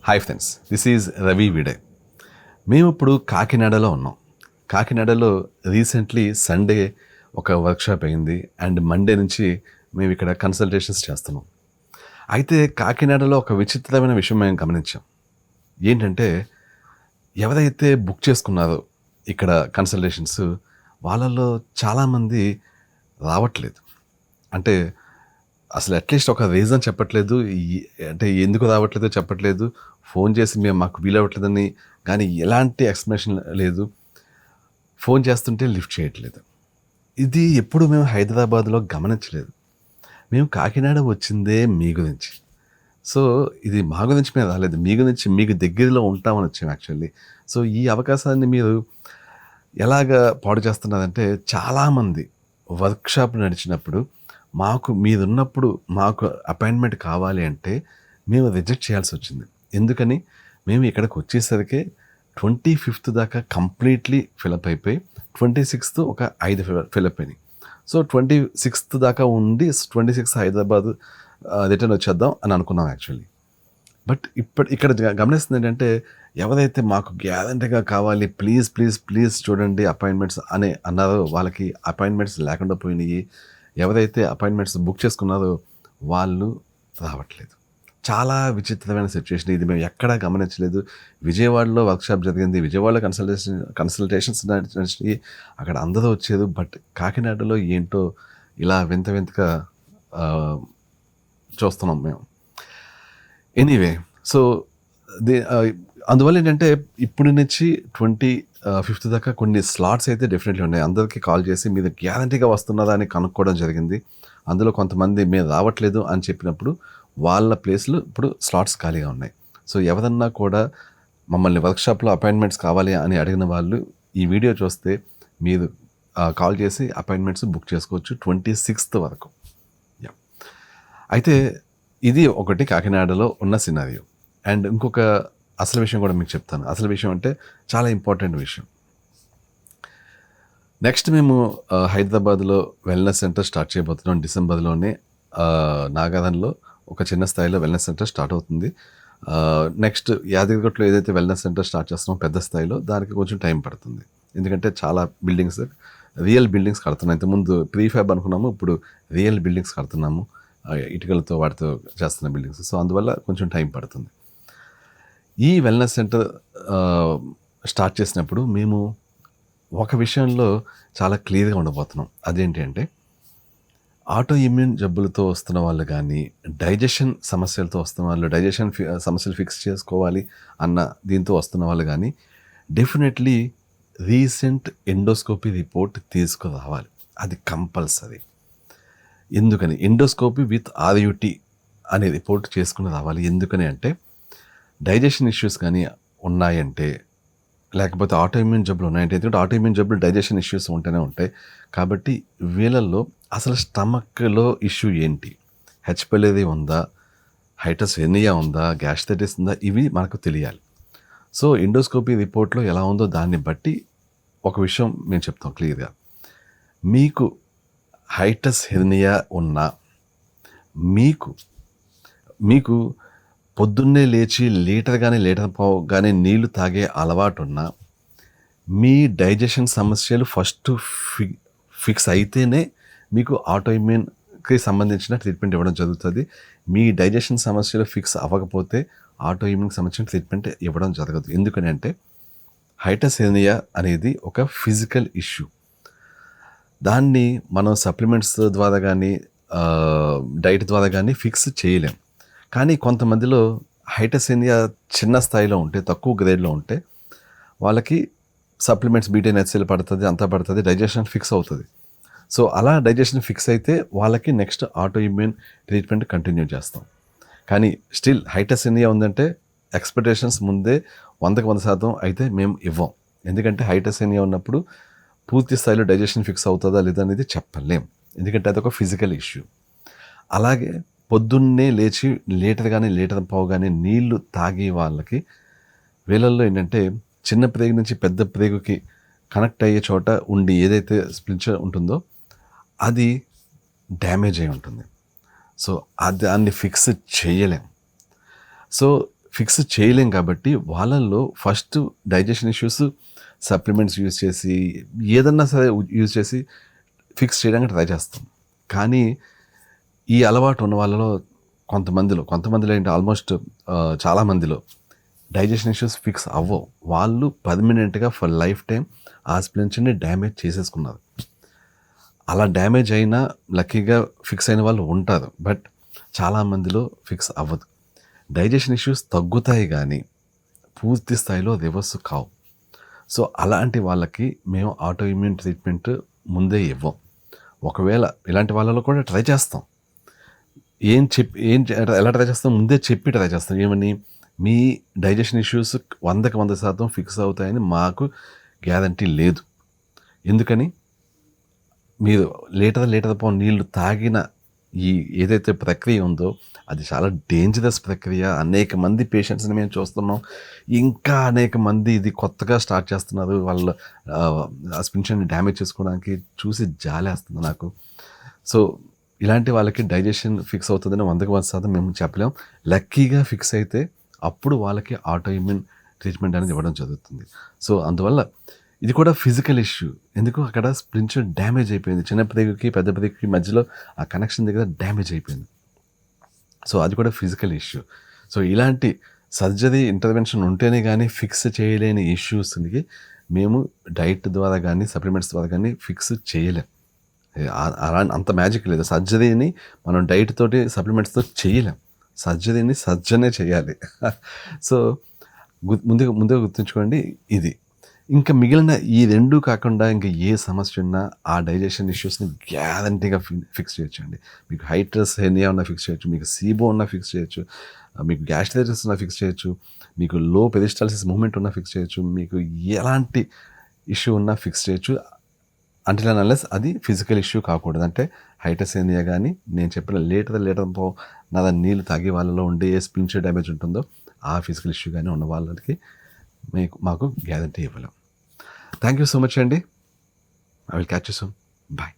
Hi friends, this is Ravi విడే. మేము ఇప్పుడు కాకినాడలో ఉన్నాం. కాకినాడలో రీసెంట్లీ సండే ఒక వర్క్షాప్ అయింది అండ్ మండే నుంచి మేము ఇక్కడ కన్సల్టేషన్స్ చేస్తున్నాం. అయితే కాకినాడలో ఒక విచిత్రమైన విషయం మేము గమనించాం. ఏంటంటే ఎవరైతే బుక్ చేసుకున్నారో ఇక్కడ కన్సల్టేషన్స్ వాళ్ళలో చాలామంది రావట్లేదు. అంటే అసలు అట్లీస్ట్ ఒక రీజన్ చెప్పట్లేదు. అంటే ఎందుకు రావట్లేదో చెప్పట్లేదు. ఫోన్ చేసి మాకు వీలవ్వట్లేదని కానీ ఎలాంటి ఎక్స్ప్లెనేషన్ లేదు. ఫోన్ చేస్తుంటే లిఫ్ట్ చేయట్లేదు. ఇది ఎప్పుడు మేము హైదరాబాద్లో గమనించలేదు. మేము కాకినాడ వచ్చిందే మీ గురించి. సో ఇది మా గురించి మేము రాలేదు, మీ గురించి మీకు దగ్గరలో ఉంటామని వచ్చాము యాక్చువల్లీ. సో ఈ అవకాశాన్ని మీరు ఎలాగ పాడు చేస్తున్నారంటే, చాలామంది వర్క్షాప్ నడిచినప్పుడు మాకు మీరున్నప్పుడు మాకు అపాయింట్మెంట్ కావాలి అంటే మేము రిజెక్ట్ చేయాల్సి వచ్చింది. ఎందుకని, మేము ఇక్కడికి వచ్చేసరికి 25th దాకా కంప్లీట్లీ ఫిలప్ అయిపోయి 26th ఒక 5 ఫిలప్ అయినాయి. సో 26th దాకా ఉండి 26th హైదరాబాద్ రిటర్న్ వచ్చేద్దాం అని అనుకున్నాం యాక్చువల్లీ. బట్ ఇక్కడ గమనిస్తుంది ఏంటంటే, ఎవరైతే మాకు గ్యారంటీగా కావాలి ప్లీజ్ ప్లీజ్ ప్లీజ్ చూడండి అపాయింట్మెంట్స్ అని అన్నారో వాళ్ళకి అపాయింట్మెంట్స్ లేకుండా పోయినాయి. ఎవరైతే అపాయింట్మెంట్స్ బుక్ చేసుకున్నారో వాళ్ళు రావట్లేదు. చాలా విచిత్రమైన సిచ్యువేషన్ ఇది. మేము ఎక్కడా గమనించలేదు. విజయవాడలో వర్క్షాప్ జరిగింది, విజయవాడలో కన్సల్టేషన్స్ నడిచినాయి, అక్కడ అందరూ వచ్చారు. బట్ కాకినాడలో ఏంటో ఇలా వింత వింతగా చూస్తున్నాం మేము. ఎనీవే, సో అందువల్ల ఏంటంటే ఇప్పుడు నుంచి 25th దాకా కొన్ని స్లాట్స్ అయితే డెఫినెట్లీ ఉన్నాయి. అందరికీ కాల్ చేసి మీరు గ్యారంటీగా వస్తున్నారా అని కనుక్కోవడం జరిగింది. అందులో కొంతమంది మేము రావట్లేదు అని చెప్పినప్పుడు వాళ్ళ ప్లేస్లు ఇప్పుడు స్లాట్స్ ఖాళీగా ఉన్నాయి. సో ఎవరన్నా కూడా మమ్మల్ని వర్క్షాప్లో అపాయింట్మెంట్స్ కావాలి అని అడిగిన వాళ్ళు ఈ వీడియో చూస్తే మీరు కాల్ చేసి అపాయింట్మెంట్స్ బుక్ చేసుకోవచ్చు 26th వరకు. అయితే ఇది ఒకటి కాకినాడలో ఉన్న సినారియో. అండ్ ఇంకొక అసలు విషయం కూడా మీకు చెప్తాను. అసలు విషయం అంటే చాలా ఇంపార్టెంట్ విషయం. నెక్స్ట్ మేము హైదరాబాద్లో వెల్నెస్ సెంటర్ స్టార్ట్ చేయబోతున్నాం. డిసెంబర్లోనే నాగారంలో ఒక చిన్న స్థాయిలో వెల్నెస్ సెంటర్ స్టార్ట్ అవుతుంది. నెక్స్ట్ యాదగిరిగుట్టలో ఏదైతే వెల్నెస్ సెంటర్ స్టార్ట్ చేస్తున్నామో పెద్ద స్థాయిలో, దానికి కొంచెం టైం పడుతుంది. ఎందుకంటే చాలా బిల్డింగ్స్, రియల్ బిల్డింగ్స్ కడుతున్నాం. ఇంతకుముందు ప్రీఫ్యాబ్ అనుకున్నాము, ఇప్పుడు రియల్ బిల్డింగ్స్ కడుతున్నాము, ఇటుకలతో వాటితో చేస్తున్న బిల్డింగ్స్. సో అందువల్ల కొంచెం టైం పడుతుంది. ఈ వెల్నెస్ సెంటర్ స్టార్ట్ చేసినప్పుడు మేము ఒక విషయంలో చాలా క్లియర్గా ఉండబోతున్నాం. అదేంటి అంటే, ఆటో ఇమ్యూన్ జబ్బులతో వస్తున్న వాళ్ళు కానీ, డైజెషన్ సమస్యలతో వస్తున్న వాళ్ళు, డైజెషన్ సమస్యలు ఫిక్స్ చేసుకోవాలి అన్న దీంతో వస్తున్న వాళ్ళు కానీ డెఫినెట్లీ రీసెంట్ ఎండోస్కోపీ రిపోర్ట్ తీసుకురావాలి. అది కంపల్సరీ. ఎందుకని, ఎండోస్కోపీ విత్ ఆర్యుటి అనే రిపోర్ట్ చేసుకుని రావాలి. ఎందుకని అంటే, డైజెషన్ ఇష్యూస్ కానీ ఉన్నాయంటే, లేకపోతే ఆటో ఇమ్యూన్ జబ్బులు ఉన్నాయంటే, ఎందుకంటే ఆటో ఇమ్యూన్ జబ్బులు డైజెషన్ ఇష్యూస్ ఉంటూనే ఉంటాయి. కాబట్టి వీళ్ళల్లో అసలు స్టమక్లో ఇష్యూ ఏంటి, హెచ్ పైలోరీ ఉందా, హైటస్ హెర్నియా ఉందా, గ్యాస్ట్రైటిస్ ఉందా, ఇవి మనకు తెలియాలి. సో ఎండోస్కోపీ రిపోర్ట్లో ఎలా ఉందో దాన్ని బట్టి ఒక విషయం మేము చెప్తాం క్లియర్గా. మీకు హైటస్ హెర్నియా ఉన్నా, మీకు పొద్దున్నే లేచి లీటర్ పావు కానీ నీళ్లు తాగే అలవాటు ఉన్నా, మీ డైజెషన్ సమస్యలు ఫస్ట్ ఫిక్స్ అయితేనే మీకు ఆటో ఇమ్యూన్కి సంబంధించిన ట్రీట్మెంట్ ఇవ్వడం జరుగుతుంది. మీ డైజెషన్ సమస్యలు ఫిక్స్ అవ్వకపోతే ఆటో ఇమ్యూన్కి సంబంధించిన ట్రీట్మెంట్ ఇవ్వడం జరగదు. ఎందుకని అంటే, హైటస్ హెర్నియా అనేది ఒక ఫిజికల్ ఇష్యూ. దాన్ని మనం సప్లిమెంట్స్ ద్వారా కానీ డైట్ ద్వారా కానీ ఫిక్స్ చేయలేం. కానీ కొంతమందిలో హైటస్ హెర్నియా చిన్న స్థాయిలో ఉంటే, తక్కువ గ్రేడ్లో ఉంటే వాళ్ళకి సప్లిమెంట్స్ బీటైన్-హెచ్సిఎల్ పడుతుంది, అంతా పడుతుంది, డైజెషన్ ఫిక్స్ అవుతుంది. సో అలా డైజెషన్ ఫిక్స్ అయితే వాళ్ళకి next auto immune treatment continue చేస్తాం. కానీ స్టిల్ హైటస్ హెర్నియా ఉందంటే ఎక్స్పెక్టేషన్స్ ముందే 100% అయితే మేము ఇవ్వం. ఎందుకంటే హైటస్ హెర్నియా ఉన్నప్పుడు పూర్తి స్థాయిలో డైజెషన్ ఫిక్స్ అవుతుందా లేదా అనేది చెప్పలేం. ఎందుకంటే అదొక ఫిజికల్ ఇష్యూ. అలాగే పొద్దున్నే లేచి లీటర్ పావు కానీ నీళ్లు తాగే వాళ్ళకి, వీళ్ళల్లో ఏంటంటే చిన్న ప్రేగు నుంచి పెద్ద ప్రేగుకి కనెక్ట్ అయ్యే చోట ఉండి ఏదైతే స్ప్లించర్ ఉంటుందో అది డ్యామేజ్ అయి ఉంటుంది. సో దాన్ని ఫిక్స్ చేయలేం. సో ఫిక్స్ చేయలేం కాబట్టి వాళ్ళల్లో first digestion issues supplements use చేసి ఏదన్నా సరే యూజ్ చేసి ఫిక్స్ చేయడానికి ట్రై చేస్తాం. కానీ ఈ అలవాటు ఉన్న వాళ్ళలో కొంతమందిలో ఏంటి ఆల్మోస్ట్ చాలామందిలో డైజెషన్ ఇష్యూస్ ఫిక్స్ అవ్వవు. వాళ్ళు పర్మనెంట్గా ఫర్ లైఫ్ టైం ఆ స్ప్లెన్స్ని డ్యామేజ్ చేసేసుకున్నారు. అలా డ్యామేజ్ అయినా లక్కీగా ఫిక్స్ అయిన వాళ్ళు ఉంటారు. బట్ చాలామందిలో ఫిక్స్ అవ్వదు. డైజెషన్ ఇష్యూస్ తగ్గుతాయి కానీ పూర్తి స్థాయిలో రివర్స్ కావు. సో అలాంటి వాళ్ళకి మేము ఆటో ఇమ్యూన్ ట్రీట్మెంట్ ముందే ఇవ్వం. ఒకవేళ ఇలాంటి వాళ్ళలో కూడా ట్రై చేస్తాం. ఎలా ట్రై చేస్తాం, ముందే చెప్పి ట్రై చేస్తాం. ఏమని, మీ డైజెషన్ ఇష్యూస్ 100% ఫిక్స్ అవుతాయని మాకు గ్యారంటీ లేదు. ఎందుకని, మీరు లీటర్ పౌండ్ నీళ్లు తాగిన ఈ ఏదైతే ప్రక్రియ ఉందో అది చాలా డేంజరస్ ప్రక్రియ. అనేక మంది పేషెంట్స్ని మేము చూస్తున్నాం. ఇంకా అనేక మంది ఇది కొత్తగా స్టార్ట్ చేస్తున్నారు. వాళ్ళ స్పిన్షన్ని డ్యామేజ్ చేసుకోవడానికి చూసి జాలేస్తుంది నాకు. సో ఇలాంటి వాళ్ళకి డైజెషన్ ఫిక్స్ అవుతుందని 100% మేము చెప్పలేం. లక్కీగా ఫిక్స్ అయితే అప్పుడు వాళ్ళకి ఆటో ఇమ్యూన్ ట్రీట్మెంట్ అనేది ఇవ్వడం జరుగుతుంది. సో అందువల్ల ఇది కూడా ఫిజికల్ ఇష్యూ. ఎందుకు, అక్కడ స్ప్లించర్ డ్యామేజ్ అయిపోయింది. చిన్న బ్రేక్కి పెద్ద బ్రేక్కి మధ్యలో ఆ కనెక్షన్ దగ్గర డ్యామేజ్ అయిపోయింది. సో అది కూడా ఫిజికల్ ఇష్యూ. సో ఇలాంటి సర్జరీ ఇంటర్వెన్షన్ ఉంటేనే కానీ ఫిక్స్ చేయలేని ఇష్యూస్కి మేము డైట్ ద్వారా కానీ సప్లిమెంట్స్ ద్వారా కానీ ఫిక్స్ చేయలేం. అంత మ్యాజిక్ లేదు. సర్జరీని మనం డైట్ తోటి సప్లిమెంట్స్తో చేయలేం. సర్జరీని సర్జనే చేయాలి. సో ముందుగా గుర్తుంచుకోండి ఇది. ఇంకా మిగిలిన ఈ రెండు కాకుండా ఇంకా ఏ సమస్య ఉన్నా ఆ డైజెషన్ ఇష్యూస్ని గ్యారంటీగా ఫిక్స్ చేయొచ్చు అండి. మీకు హైట్రస్ హెర్నియా ఉన్నా ఫిక్స్ చేయొచ్చు, మీకు సీబో ఉన్నా ఫిక్స్ చేయొచ్చు, మీకు గ్యాస్ట్రైటిస్ ఉన్నా ఫిక్స్ చేయొచ్చు, మీకు లో పెరిస్టాల్సిస్ మూవ్మెంట్ ఉన్నా ఫిక్స్ చేయొచ్చు, మీకు ఎలాంటి ఇష్యూ ఉన్నా ఫిక్స్ చేయొచ్చు. అంటిల్ అండ్ అన్లెస్ అది ఫిజికల్ ఇష్యూ కాకూడదు. అంటే హైట్రస్ హెర్నియా కానీ నేను చెప్పిన లీటర్తో నీళ్ళు తాగే వాళ్ళలో ఉండే ఏ స్ప్లించర్ డ్యామేజ్ ఉంటుందో ఆ ఫిజికల్ ఇష్యూ కానీ ఉన్న వాళ్ళకి మాకు గ్యారంటీ ఇవ్వలేం. థ్యాంక్ యూ సో మచ్ అండి. I will catch you soon. Bye.